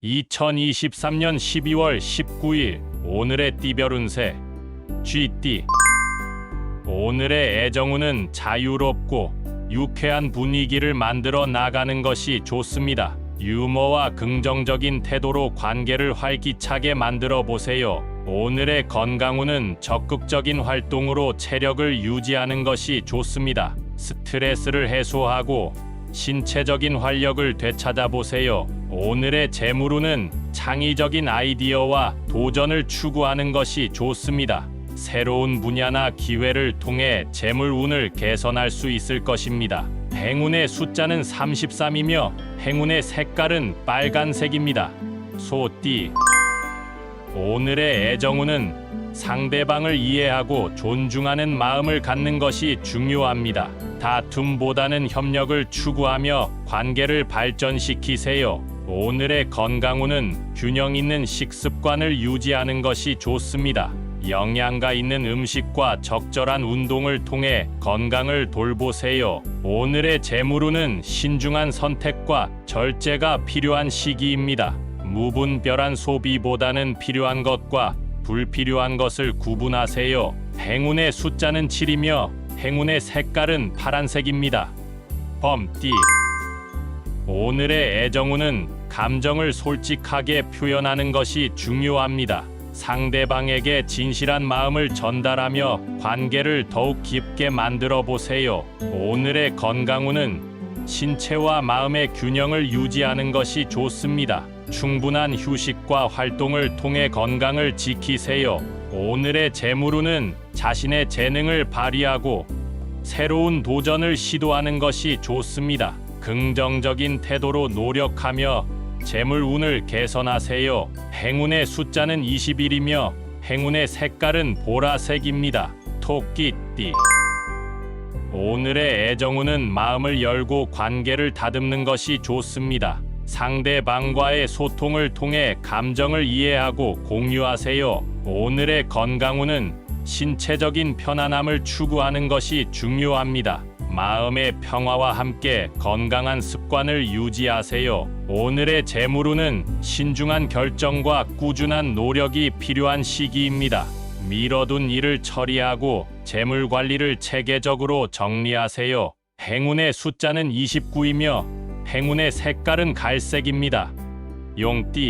2023년 12월 19일 오늘의 띠별 운세 쥐띠. 오늘의 애정운은 자유롭고 유쾌한 분위기를 만들어 나가는 것이 좋습니다. 유머와 긍정적인 태도로 관계를 활기차게 만들어 보세요. 오늘의 건강운은 적극적인 활동으로 체력을 유지하는 것이 좋습니다. 스트레스를 해소하고 신체적인 활력을 되찾아 보세요. 오늘의 재물운은 창의적인 아이디어와 도전을 추구하는 것이 좋습니다. 새로운 분야나 기회를 통해 재물운을 개선할 수 있을 것입니다. 행운의 숫자는 33이며 행운의 색깔은 빨간색입니다. 소띠. 오늘의 애정운은 상대방을 이해하고 존중하는 마음을 갖는 것이 중요합니다. 다툼보다는 협력을 추구하며 관계를 발전시키세요. 오늘의 건강운은 균형 있는 식습관을 유지하는 것이 좋습니다. 영양가 있는 음식과 적절한 운동을 통해 건강을 돌보세요. 오늘의 재물운은 신중한 선택과 절제가 필요한 시기입니다. 무분별한 소비보다는 필요한 것과 불필요한 것을 구분하세요. 행운의 숫자는 7이며 행운의 색깔은 파란색입니다. 범띠. 오늘의 애정운은 감정을 솔직하게 표현하는 것이 중요합니다. 상대방에게 진실한 마음을 전달하며 관계를 더욱 깊게 만들어 보세요. 오늘의 건강운은 신체와 마음의 균형을 유지하는 것이 좋습니다. 충분한 휴식과 활동을 통해 건강을 지키세요. 오늘의 재물운은 자신의 재능을 발휘하고 새로운 도전을 시도하는 것이 좋습니다. 긍정적인 태도로 노력하며 재물운을 개선하세요. 행운의 숫자는 21이며 행운의 색깔은 보라색입니다. 토끼띠. 오늘의 애정운은 마음을 열고 관계를 다듬는 것이 좋습니다. 상대방과의 소통을 통해 감정을 이해하고 공유하세요. 오늘의 건강운은 신체적인 편안함을 추구하는 것이 중요합니다. 마음의 평화와 함께 건강한 습관을 유지하세요. 오늘의 재물운은 신중한 결정과 꾸준한 노력이 필요한 시기입니다. 미뤄둔 일을 처리하고 재물 관리를 체계적으로 정리하세요. 행운의 숫자는 29이며 행운의 색깔은 갈색입니다. 용띠.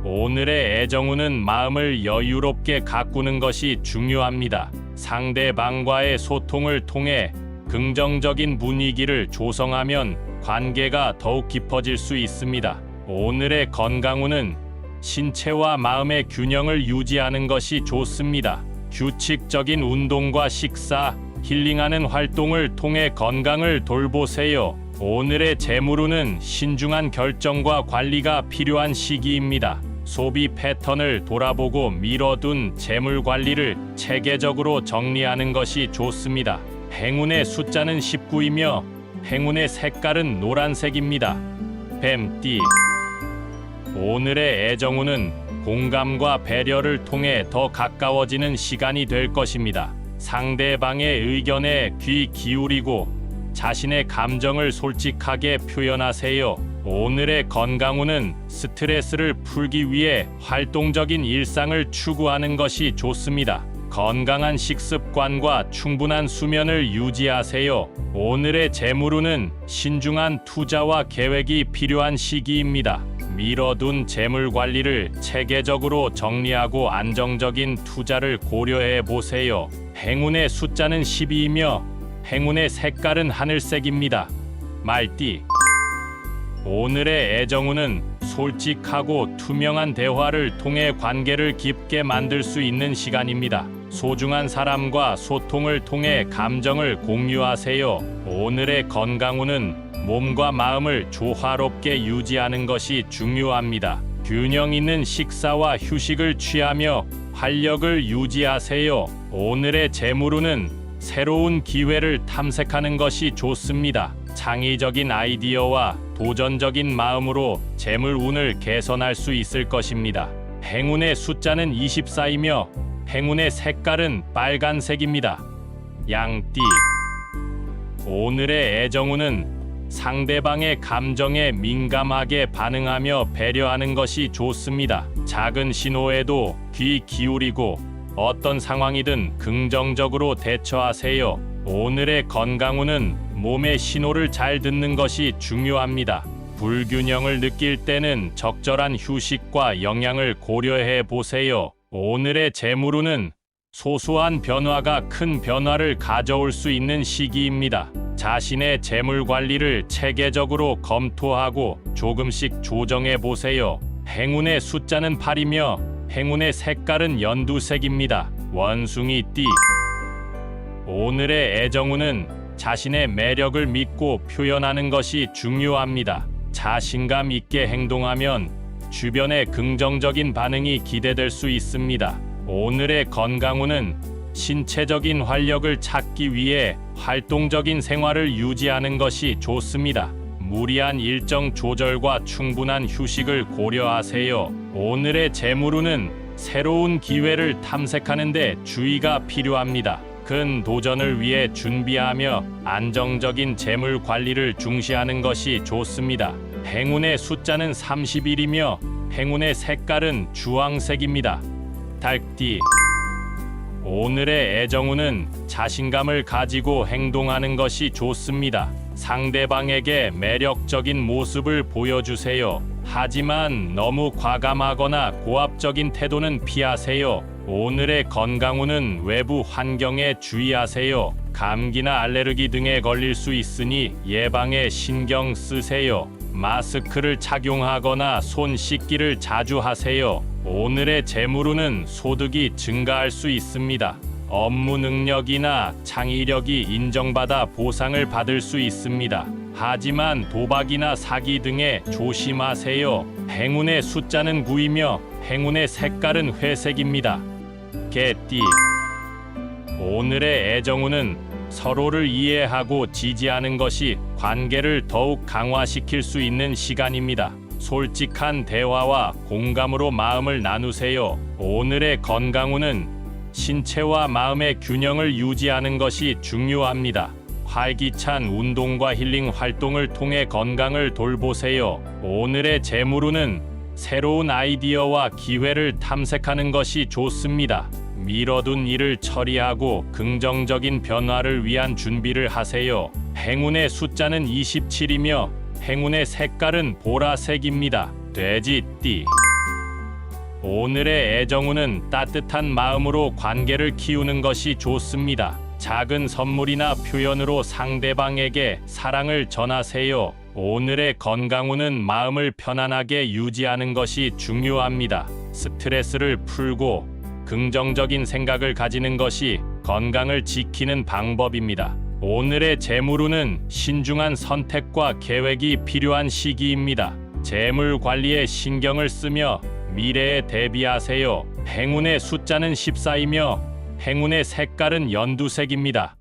오늘의 애정운은 마음을 여유롭게 가꾸는 것이 중요합니다. 상대방과의 소통을 통해 긍정적인 분위기를 조성하면 관계가 더욱 깊어질 수 있습니다. 오늘의 건강운은 신체와 마음의 균형을 유지하는 것이 좋습니다. 규칙적인 운동과 식사, 힐링하는 활동을 통해 건강을 돌보세요. 오늘의 재물운은 신중한 결정과 관리가 필요한 시기입니다. 소비 패턴을 돌아보고 미뤄둔 재물 관리를 체계적으로 정리하는 것이 좋습니다. 행운의 숫자는 19이며 행운의 색깔은 노란색입니다. 뱀띠. 오늘의 애정운은 공감과 배려를 통해 더 가까워지는 시간이 될 것입니다. 상대방의 의견에 귀 기울이고 자신의 감정을 솔직하게 표현하세요. 오늘의 건강운은 스트레스를 풀기 위해 활동적인 일상을 추구하는 것이 좋습니다. 건강한 식습관과 충분한 수면을 유지하세요. 오늘의 재물운은 신중한 투자와 계획이 필요한 시기입니다. 미뤄둔 재물 관리를 체계적으로 정리하고 안정적인 투자를 고려해 보세요. 행운의 숫자는 12이며 행운의 색깔은 하늘색입니다. 말띠. 오늘의 애정운은 솔직하고 투명한 대화를 통해 관계를 깊게 만들 수 있는 시간입니다. 소중한 사람과 소통을 통해 감정을 공유하세요. 오늘의 건강운은 몸과 마음을 조화롭게 유지하는 것이 중요합니다. 균형 있는 식사와 휴식을 취하며 활력을 유지하세요. 오늘의 재물운은 새로운 기회를 탐색하는 것이 좋습니다. 창의적인 아이디어와 도전적인 마음으로 재물운을 개선할 수 있을 것입니다. 행운의 숫자는 24이며 행운의 색깔은 빨간색입니다. 양띠. 오늘의 애정운은 상대방의 감정에 민감하게 반응하며 배려하는 것이 좋습니다. 작은 신호에도 귀 기울이고 어떤 상황이든 긍정적으로 대처하세요. 오늘의 건강운은 몸의 신호를 잘 듣는 것이 중요합니다. 불균형을 느낄 때는 적절한 휴식과 영양을 고려해 보세요. 오늘의 재물운은 소소한 변화가 큰 변화를 가져올 수 있는 시기입니다. 자신의 재물 관리를 체계적으로 검토하고 조금씩 조정해 보세요. 행운의 숫자는 8이며 행운의 색깔은 연두색입니다. 원숭이 띠. 오늘의 애정운은 자신의 매력을 믿고 표현하는 것이 중요합니다. 자신감 있게 행동하면 주변의 긍정적인 반응이 기대될 수 있습니다. 오늘의 건강운은 신체적인 활력을 찾기 위해 활동적인 생활을 유지하는 것이 좋습니다. 무리한 일정 조절과 충분한 휴식을 고려하세요. 오늘의 재물운은 새로운 기회를 탐색하는 데 주의가 필요합니다. 큰 도전을 위해 준비하며 안정적인 재물 관리를 중시하는 것이 좋습니다. 행운의 숫자는 31이며 행운의 색깔은 주황색입니다. 닭띠. 오늘의 애정운은 자신감을 가지고 행동하는 것이 좋습니다. 상대방에게 매력적인 모습을 보여주세요. 하지만 너무 과감하거나 고압적인 태도는 피하세요. 오늘의 건강운은 외부 환경에 주의하세요. 감기나 알레르기 등에 걸릴 수 있으니 예방에 신경 쓰세요. 마스크를 착용하거나 손 씻기를 자주 하세요. 오늘의 재물운은 소득이 증가할 수 있습니다. 업무 능력이나 창의력이 인정받아 보상을 받을 수 있습니다. 하지만 도박이나 사기 등에 조심하세요. 행운의 숫자는 9이며 행운의 색깔은 회색입니다. 개띠. 오늘의 애정운은 서로를 이해하고 지지하는 것이 관계를 더욱 강화시킬 수 있는 시간입니다. 솔직한 대화와 공감으로 마음을 나누세요. 오늘의 건강운은 신체와 마음의 균형을 유지하는 것이 중요합니다. 활기찬 운동과 힐링 활동을 통해 건강을 돌보세요. 오늘의 재물운은 새로운 아이디어와 기회를 탐색하는 것이 좋습니다. 미뤄둔 일을 처리하고 긍정적인 변화를 위한 준비를 하세요. 행운의 숫자는 27이며 행운의 색깔은 보라색입니다. 돼지띠. 오늘의 애정운은 따뜻한 마음으로 관계를 키우는 것이 좋습니다. 작은 선물이나 표현으로 상대방에게 사랑을 전하세요. 오늘의 건강운은 마음을 편안하게 유지하는 것이 중요합니다. 스트레스를 풀고 긍정적인 생각을 가지는 것이 건강을 지키는 방법입니다. 오늘의 재물운은 신중한 선택과 계획이 필요한 시기입니다. 재물 관리에 신경을 쓰며 미래에 대비하세요. 행운의 숫자는 14이며 행운의 색깔은 연두색입니다.